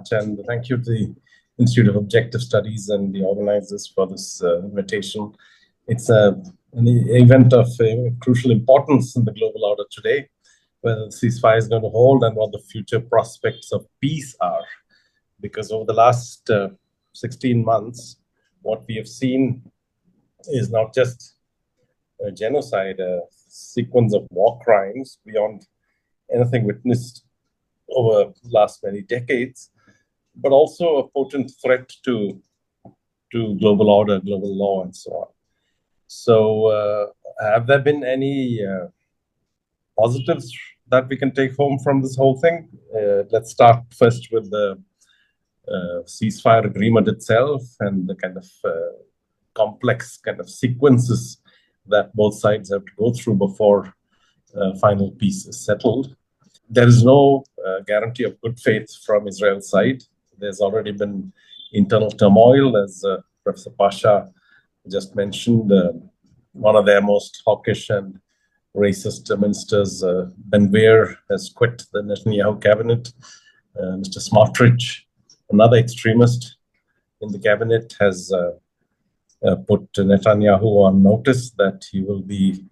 much, and thank you to the Institute of Objective Studies and the organizers for this invitation. It's an event of crucial importance in the global order today, whether the ceasefire is going to hold and what the future prospects of peace are. Because over the last 16 months, what we have seen is not just a genocide, a sequence of war crimes beyond anything witnessed over the last many decades, but also a potent threat to global order, global law, and so on. So have there been any positives that we can take home from this whole thing? Let's start first with the ceasefire agreement itself and the kind of complex kind of sequences that both sides have to go through before final peace is settled. There is no guarantee of good faith from Israel's side. There's already been internal turmoil, as Professor Pasha just mentioned. One of their most hawkish and racist ministers, Ben Gvir, has quit the Netanyahu cabinet. Mr. Smotrich, another extremist in the cabinet, has put Netanyahu on notice that he will be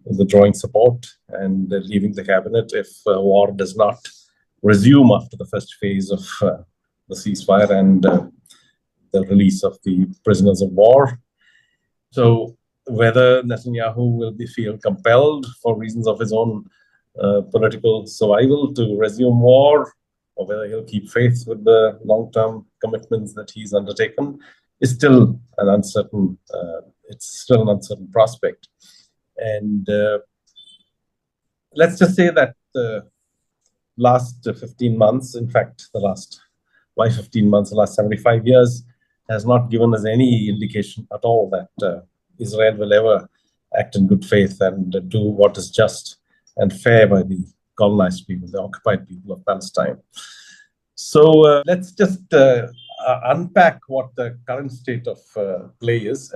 withdrawing support and leaving the cabinet if war does not resume after the first phase of the ceasefire and the release of the prisoners of war. So whether Netanyahu will feel compelled for reasons of his own political survival to resume war, or whether he'll keep faith with the long-term commitments that he's undertaken, is still an uncertain. It's still an uncertain prospect. And let's just say that the last 15 months, in fact, the last 15 months, the last 75 years, has not given us any indication at all that Israel will ever act in good faith and do what is just and fair by the colonized people, the occupied people of Palestine. So let's just unpack what the current state of play is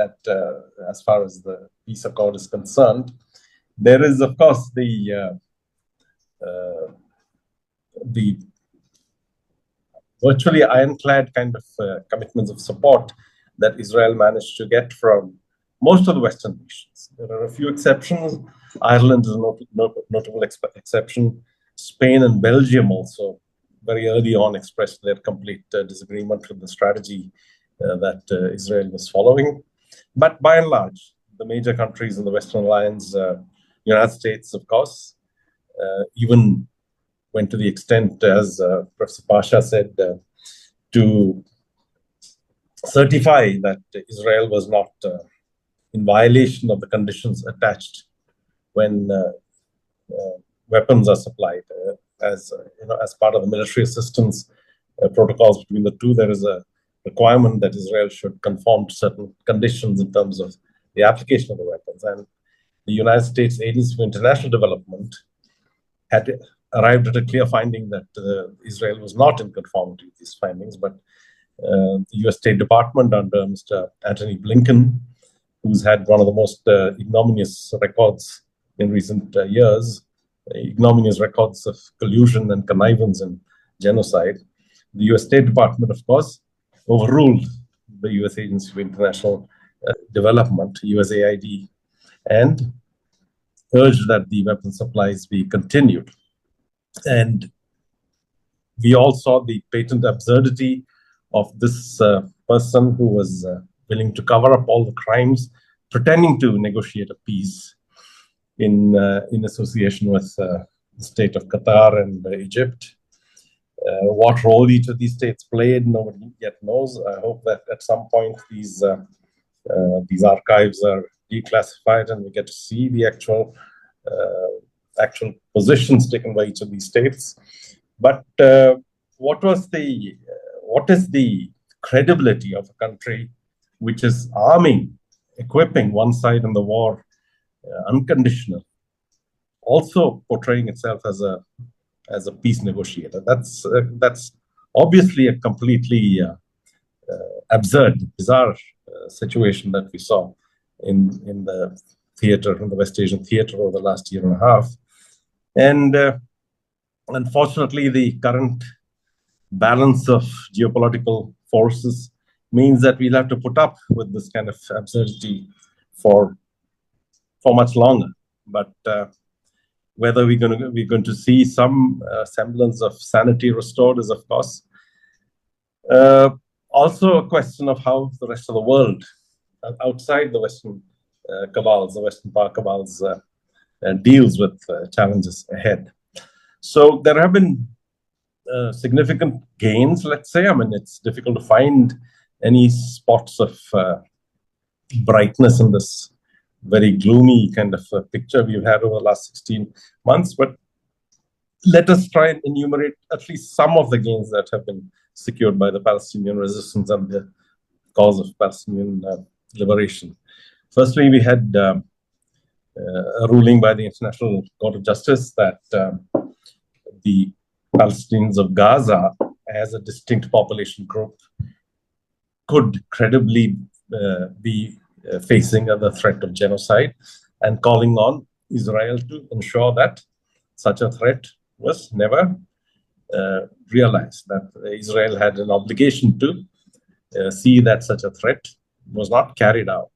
as far as the peace accord is concerned. There is, of course, the virtually ironclad kind of commitments of support that Israel managed to get from most of the Western nations. There are a few exceptions. Ireland is a notable exception. Spain and Belgium also very early on expressed their complete disagreement with the strategy that Israel was following. But by and large, the major countries in the Western Alliance, United States, of course, even went to the extent, as Professor Pasha said, to certify that Israel was not in violation of the conditions attached when weapons are supplied. As part of the military assistance protocols between the two, there is a requirement that Israel should conform to certain conditions in terms of the application of the weapons. And the United States Agency for International Development had arrived at a clear finding that Israel was not in conformity with these findings, but the US State Department under Mr. Antony Blinken, who's had one of the most ignominious records in recent years, ignominious records of collusion and connivance and genocide. The US State Department, of course, overruled the US Agency for International Development, USAID, and urged that the weapon supplies be continued. And we all saw the patent absurdity of this person who was willing to cover up all the crimes, pretending to negotiate a peace in association with the state of Qatar and Egypt. What role each of these states played, nobody yet knows. I hope that at some point these archives are declassified and we get to see the actual positions taken by each of these states. But what is the credibility of a country which is arming, equipping one side in the war unconditional, also portraying itself as a peace negotiator? That's obviously a completely absurd, bizarre situation that we saw in the theater, in the West Asian theater over the last year and a half. And unfortunately, the current balance of geopolitical forces means that we'll have to put up with this kind of absurdity for much longer. But whether we're going to see some semblance of sanity restored is, of course, also a question of how the rest of the world, outside the Western cabals, the Western power cabals, deals with challenges ahead. So there have been significant gains, let's say. I mean, it's difficult to find any spots of brightness in this very gloomy kind of picture we've had over the last 16 months. But let us try and enumerate at least some of the gains that have been secured by the Palestinian resistance and the cause of Palestinian liberation. Firstly, we had a ruling by the International Court of Justice that the Palestinians of Gaza, as a distinct population group, could credibly be facing the threat of genocide, and calling on Israel to ensure that such a threat was never realized, that Israel had an obligation to see that such a threat was not carried out.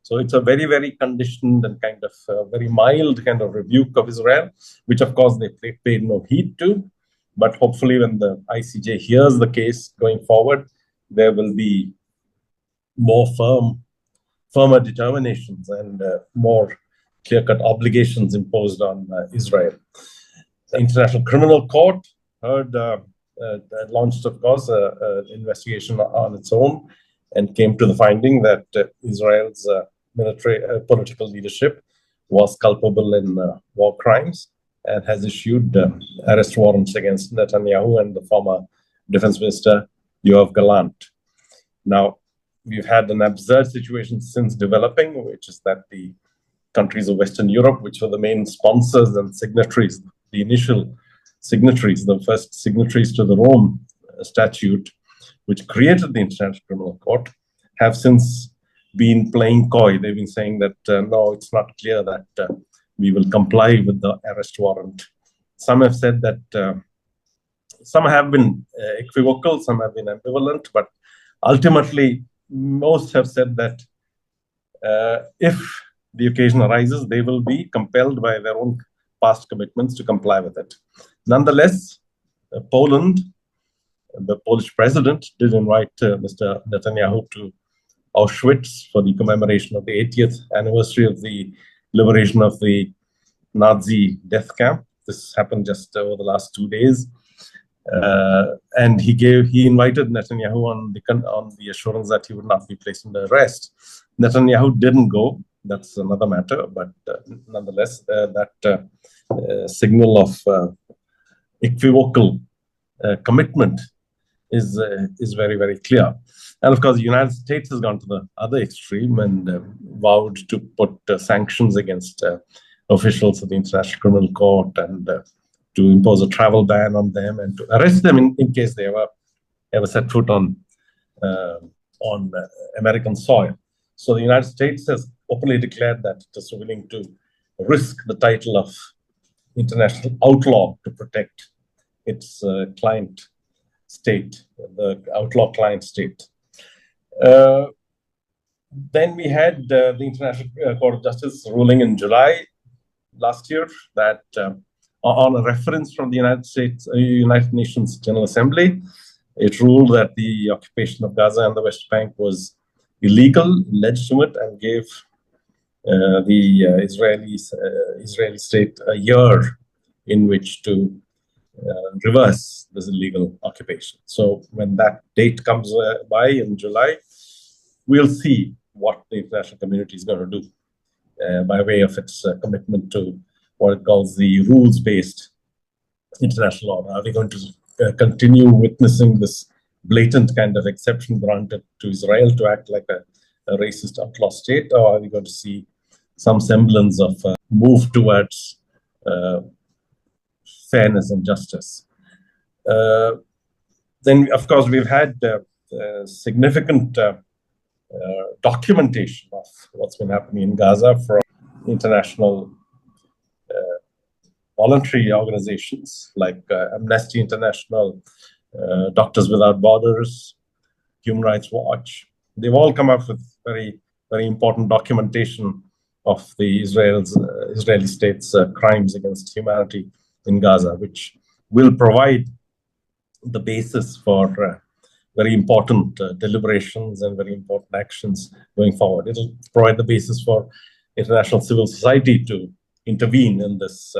So it's a very, very conditioned and kind of very mild kind of rebuke of Israel, which of course they paid no heed to. But hopefully when the ICJ hears the case going forward, there will be more firmer determinations and more clear-cut obligations imposed on Israel. The International Criminal Court launched, of course, an investigation on its own and came to the finding that Israel's military political leadership was culpable in war crimes and has issued arrest warrants against Netanyahu and the former defense minister, Yoav Gallant. Now, we've had an absurd situation since developing, which is that the countries of Western Europe, which were the main sponsors and signatories, the initial signatories, the first signatories to the Rome Statute, which created the International Criminal Court, have since been playing coy. They've been saying that, no, it's not clear that we will comply with the arrest warrant. Some have said that, some have been equivocal, some have been ambivalent, but ultimately, most have said that if the occasion arises, they will be compelled by their own past commitments to comply with it. Nonetheless, Poland, the Polish president, did invite Mr. Netanyahu to Auschwitz for the commemoration of the 80th anniversary of the liberation of the Nazi death camp. This happened just over the last 2 days. And he invited Netanyahu on the assurance that he would not be placed under arrest. Netanyahu didn't go. That's another matter. But nonetheless, that signal of equivocal commitment is very, very clear. And of course, the United States has gone to the other extreme and vowed to put sanctions against officials of the International Criminal Court and to impose a travel ban on them and to arrest them in case they ever set foot on American soil. So the United States has openly declared that it is willing to risk the title of international outlaw to protect its client state, the outlaw client state. Then we had the International Court of Justice ruling in July last year that on a reference from the United Nations General Assembly, it ruled that the occupation of Gaza and the West Bank was illegal, illegitimate, and gave the Israeli state a year in which to reverse this illegal occupation. So when that date comes by in July, we'll see what the international community is going to do by way of its commitment to what it calls the rules-based international law. Are we going to continue witnessing this blatant kind of exception granted to Israel to act like a racist outlaw state, or are we going to see some semblance of move towards fairness and justice? Then, of course, we've had significant documentation of what's been happening in Gaza from international voluntary organizations like Amnesty International, Doctors Without Borders, Human Rights Watch. They've all come up with very, very important documentation of the Israeli state's crimes against humanity in Gaza, which will provide the basis for very important deliberations and very important actions going forward. It'll provide the basis for international civil society to intervene in this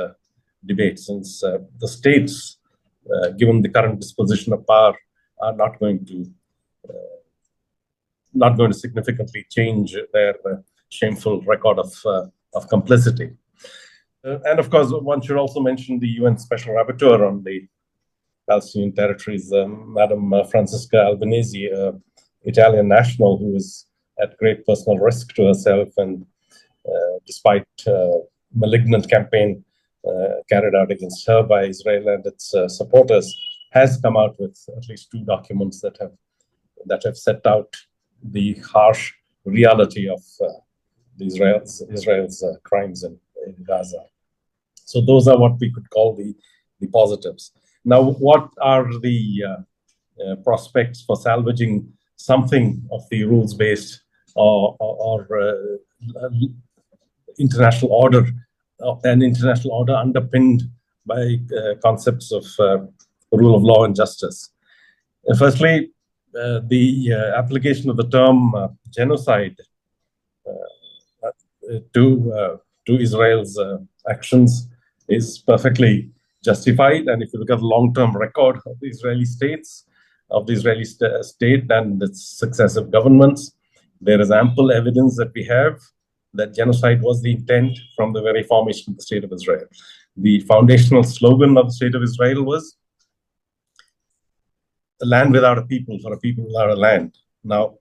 debate, since the states, given the current disposition of power, are not going to significantly change their shameful record of complicity. And of course, one should also mention the UN Special Rapporteur on the Palestinian territories, Madam Francisca Albanese, Italian national, who is at great personal risk to herself, and despite malignant campaign carried out against her by Israel and its supporters, has come out with at least 2 documents that have set out the harsh reality of Israel's crimes in Gaza. So those are what we could call the positives. Now, what are the prospects for salvaging something of the rules-based or international order, an international order underpinned by concepts of rule of law and justice? Firstly, the application of the term genocide to Israel's actions is perfectly justified. And if you look at the long-term record of the Israeli state and its successive governments, there is ample evidence that we have that genocide was the intent from the very formation of the State of Israel. The foundational slogan of the State of Israel was a land without a people, for a people without a land. Now,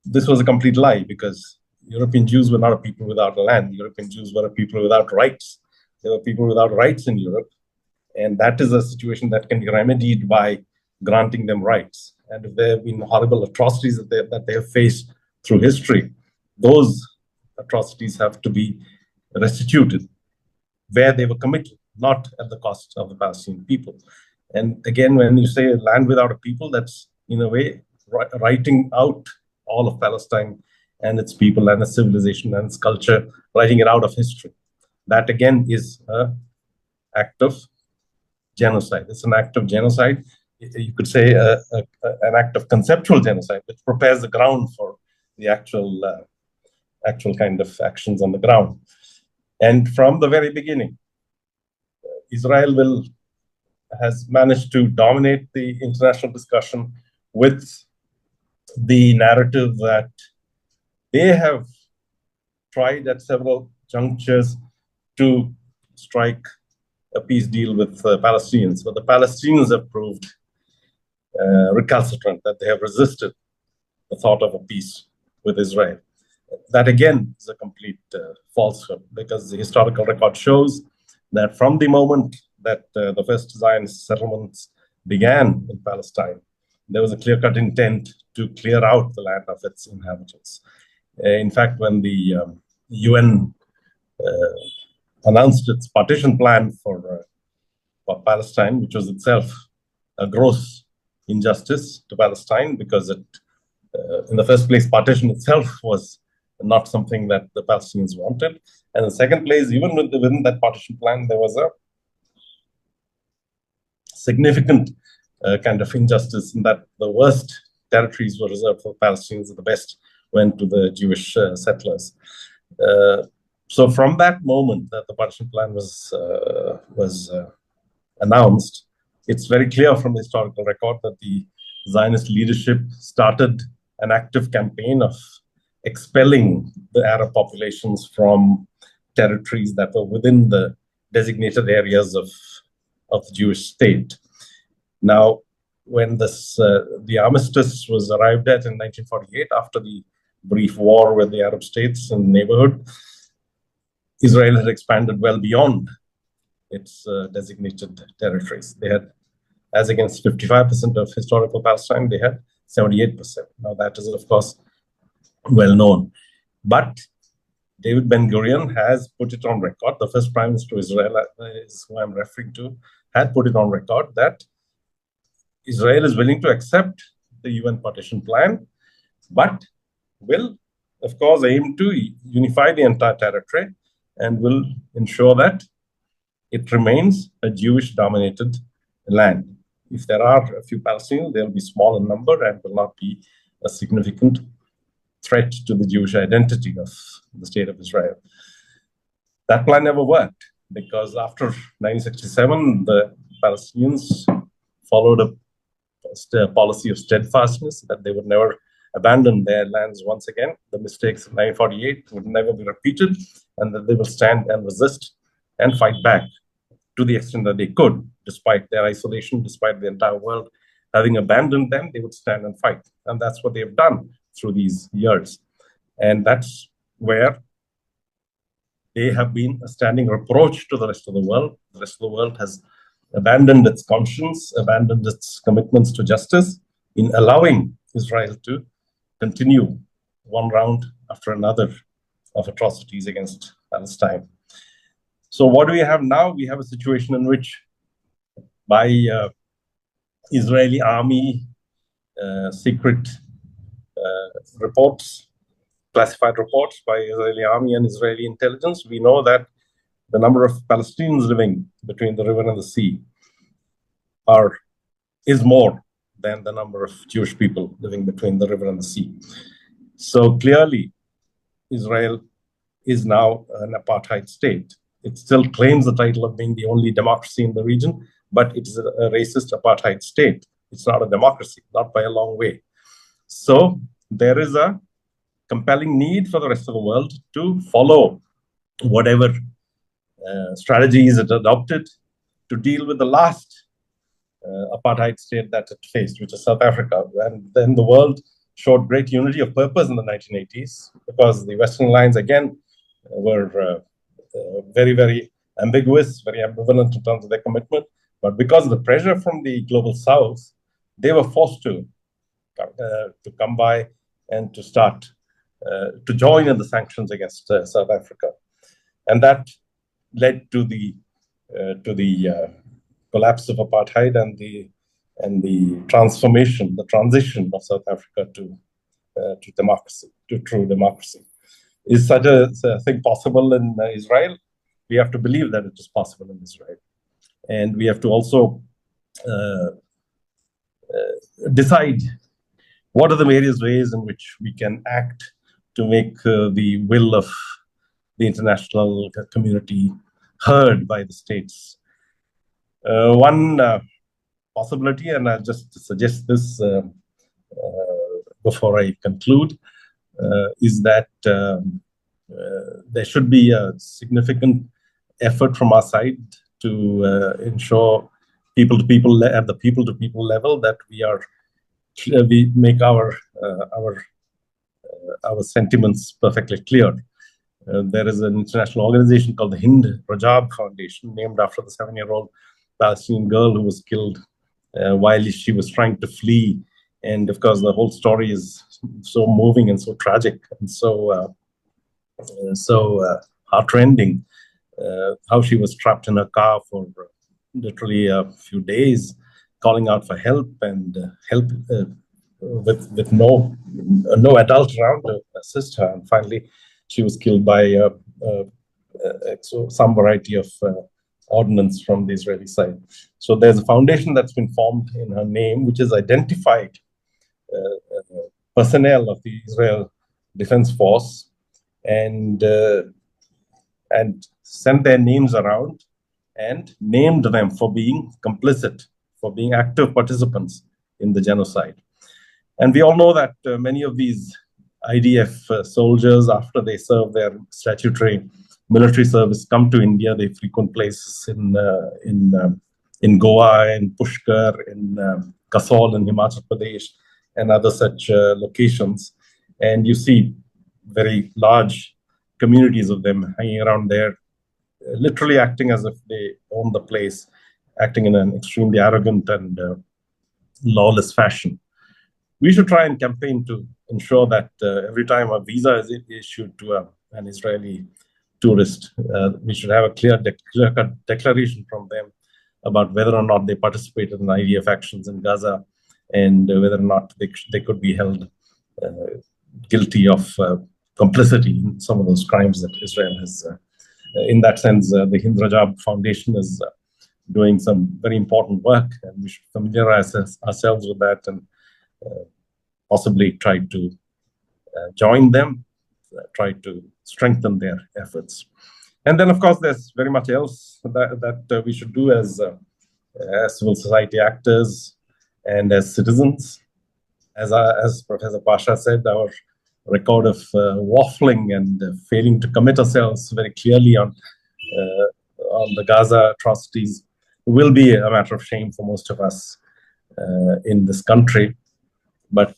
this was a complete lie, because European Jews were not a people without a land. European Jews were a people without rights. There were people without rights in Europe, and that is a situation that can be remedied by granting them rights. And if there have been horrible atrocities that they have faced through history, those atrocities have to be restituted where they were committed, not at the cost of the Palestinian people. And again, when you say land without a people, that's in a way writing out all of Palestine and its people and its civilization and its culture, writing it out of history. That again is an act of genocide. It's an act of genocide. You could say an act of conceptual genocide, which prepares the ground for the actual kind of actions on the ground. And from the very beginning, Israel has managed to dominate the international discussion with the narrative that they have tried at several junctures to strike a peace deal with Palestinians, but the Palestinians have proved recalcitrant, that they have resisted the thought of a peace with Israel. That again is a complete falsehood, because the historical record shows that from the moment that the first Zionist settlements began in Palestine, there was a clear-cut intent to clear out the land of its inhabitants. In fact, when the UN announced its partition plan for Palestine, which was itself a gross injustice to Palestine, because it, in the first place, partition itself was not something that the Palestinians wanted. And in the second place, even within that partition plan, there was a significant kind of injustice in that the worst territories were reserved for Palestinians and the best went to the Jewish settlers. So from that moment that the partition plan was announced, it's very clear from the historical record that the Zionist leadership started an active campaign of expelling the Arab populations from territories that were within the designated areas of the Jewish state. Now, when the armistice was arrived at in 1948, after the brief war with the Arab states in the neighborhood, Israel had expanded well beyond its designated territories. They had, as against 55% of historical Palestine, they had 78%. Now, that is, of course, well known. But David Ben-Gurion has put it on record, the first prime minister of Israel is who I'm referring to, had put it on record that Israel is willing to accept the UN partition plan, but will, of course, aim to unify the entire territory and will ensure that it remains a Jewish-dominated land. If there are a few Palestinians, they'll be small in number and will not be a significant threat to the Jewish identity of the state of Israel. That plan never worked because after 1967, the Palestinians followed a policy of steadfastness that they would never abandon their lands once again. The mistakes of 1948 would never be repeated, and that they will stand and resist and fight back to the extent that they could, despite their isolation, despite the entire world having abandoned them, they would stand and fight. And that's what they've done through these years. And that's where they have been a standing reproach to the rest of the world. The rest of the world has abandoned its conscience, abandoned its commitments to justice in allowing Israel to continue one round after another of atrocities against Palestine. So what do we have now? We have a situation in which by Israeli army secret reports, classified reports by Israeli army and Israeli intelligence, we know that the number of Palestinians living between the river and the sea is more than the number of Jewish people living between the river and the sea. So clearly, Israel is now an apartheid state. It still claims the title of being the only democracy in the region, but it is a racist apartheid state. It's not a democracy, not by a long way. So there is a compelling need for the rest of the world to follow whatever strategies it adopted to deal with the last apartheid state that it faced, which is South Africa. And then the world showed great unity of purpose in the 1980s because the Western alliance, again, were very, very ambiguous, very ambivalent in terms of their commitment. But because of the pressure from the global South, they were forced to come by and to start to join in the sanctions against South Africa. And that led to the collapse of apartheid and the transformation, the transition of South Africa to democracy, to true democracy. Is such a thing possible in Israel? We have to believe that it is possible in Israel. And we have to also decide what are the various ways in which we can act to make the will of the international community heard by the states. One possibility, and I'll just suggest this before I conclude, is that there should be a significant effort from our side to ensure people-to-people at the people-to-people level that we make our sentiments perfectly clear. There is an international organization called the Hind Rajab Foundation, named after the 7-year-old Palestinian girl who was killed while she was trying to flee. And of course, the whole story is so moving and so tragic and so heartrending. How she was trapped in a car for literally a few days, calling out for help and help with no adult around to assist her. And finally, she was killed by some variety of ordnance from the Israeli side. So there's a foundation that's been formed in her name, which has identified personnel of the Israel Defense Force and sent their names around and named them for being complicit, for being active participants in the genocide. And we all know that many of these IDF soldiers, after they serve their statutory military service, come to India. They frequent places in Goa, in Pushkar, in Kasol, in Himachal Pradesh, and other such locations. And you see very large communities of them hanging around there, literally acting as if they own the place, acting in an extremely arrogant and lawless fashion. We should try and campaign to ensure that every time a visa is issued to an Israeli tourist, we should have a clear declaration from them about whether or not they participated in IDF actions in Gaza, and whether or not they could be held guilty of complicity in some of those crimes that Israel has. In that sense, the Hind Rajab Foundation is doing some very important work, and we should familiarize ourselves with that and possibly try to join them, try to strengthen their efforts. And then, of course, there's very much else that we should do as civil society actors and as citizens. As Professor Pasha said, our record of waffling and failing to commit ourselves very clearly on the Gaza atrocities will be a matter of shame for most of us in this country. But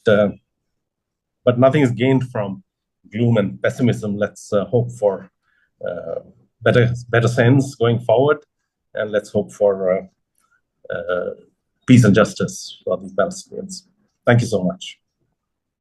nothing is gained from gloom and pessimism. Let's hope for better sense going forward, and let's hope for peace and justice for the Palestinians. Thank you so much.